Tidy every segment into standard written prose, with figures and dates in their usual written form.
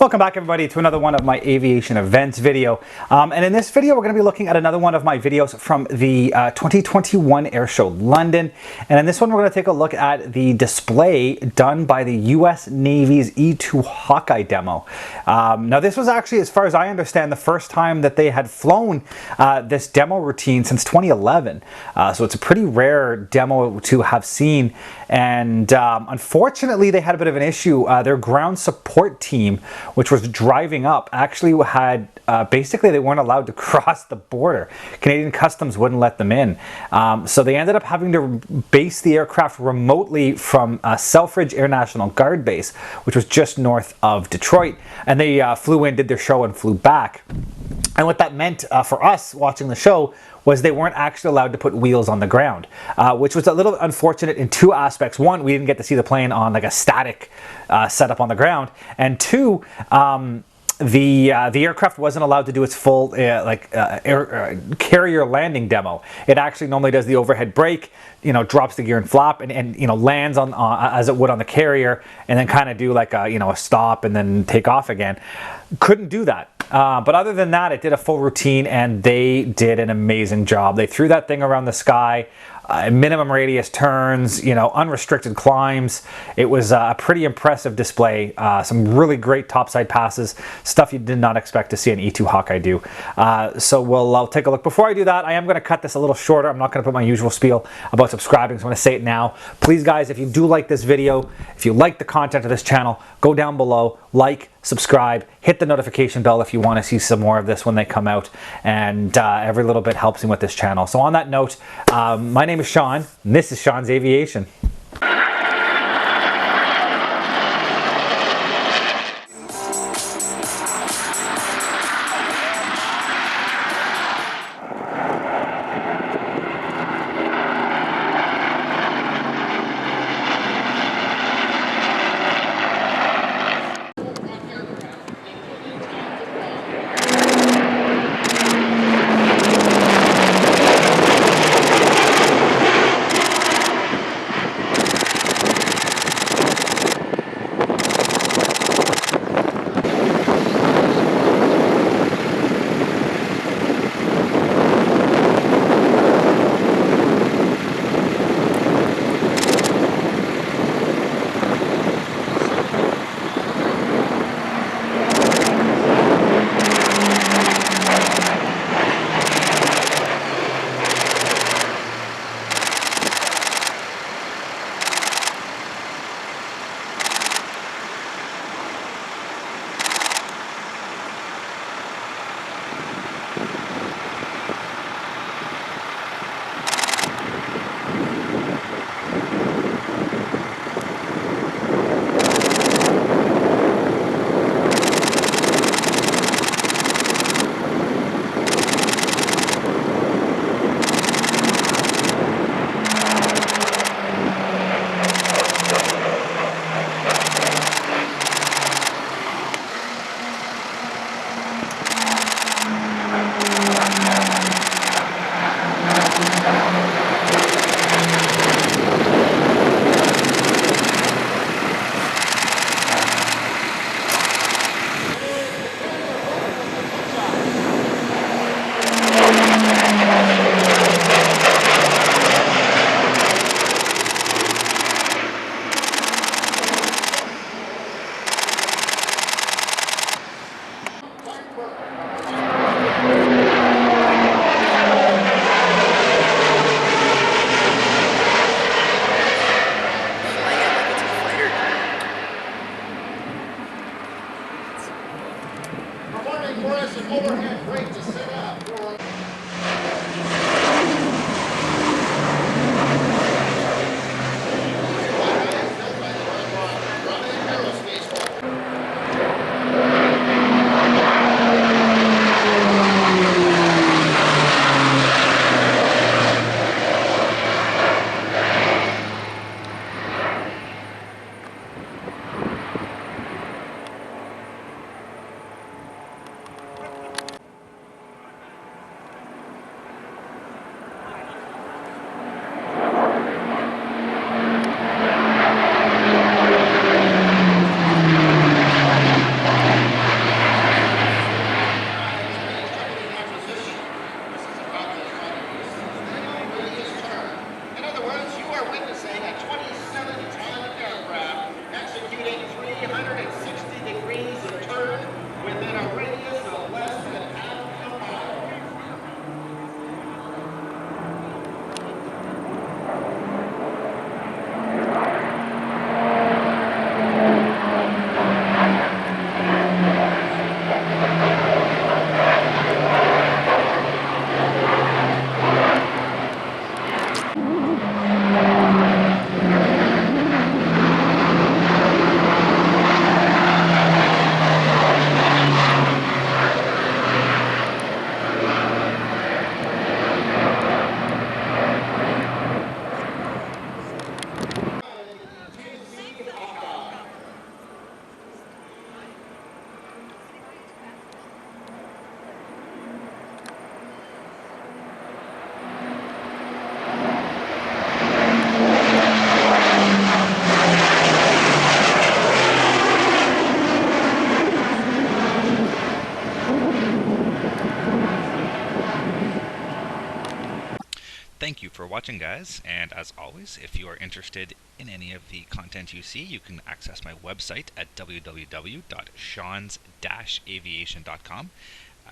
Welcome back everybody to another one of my aviation events video. And in this video we're going to be looking at another one of my videos from the 2021 Airshow London. And in this one we're going to take a look at the display done by the US Navy's E-2 Hawkeye demo. Now this was actually, as far as I understand, the first time that they had flown this demo routine since 2011. So it's a pretty rare demo to have seen. And unfortunately they had a bit of an issue. Their ground support team, which was driving up, actually had basically they weren't allowed to cross the border. Canadian Customs wouldn't let them in. So they ended up having to base the aircraft remotely from Selfridge Air National Guard Base, which was just north of Detroit. And they flew in, did their show, and flew back. And what that meant for us watching the show was they weren't actually allowed to put wheels on the ground, which was a little unfortunate in two aspects. One, we didn't get to see the plane on like a static setup on the ground, and two, the aircraft wasn't allowed to do its full carrier landing demo. It actually normally does the overhead brake, drops the gear and flap, and lands on as it would on the carrier, and then kind of do like a stop and then take off again. Couldn't do that. But other than that, it did a full routine, and they did an amazing job. They threw that thing around the sky, minimum radius turns, unrestricted climbs. It was a pretty impressive display. Some really great topside passes, stuff you did not expect to see an E-2 Hawkeye do. So I'll take a look. Before I do that, I am going to cut this a little shorter. I'm not going to put my usual spiel about subscribing, so I'm going to say it now. Please, guys, if you do like this video, if you like the content of this channel, go down below, like, subscribe, hit the notification bell if you want to see some more of this when they come out, and every little bit helps me with this channel. So on that note, my name is Sean, and this is Sean's Aviation. Overhead brake to set up. watching, guys, and as always, if you are interested in any of the content you see, you can access my website at www.seans-aviation.com.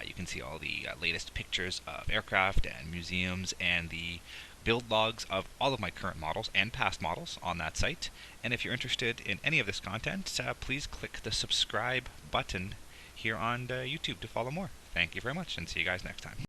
You can see all the latest pictures of aircraft and museums and the build logs of all of my current models and past models on that site. And if you're interested in any of this content, please click the subscribe button here on YouTube to follow more. Thank you very much, and see you guys next time.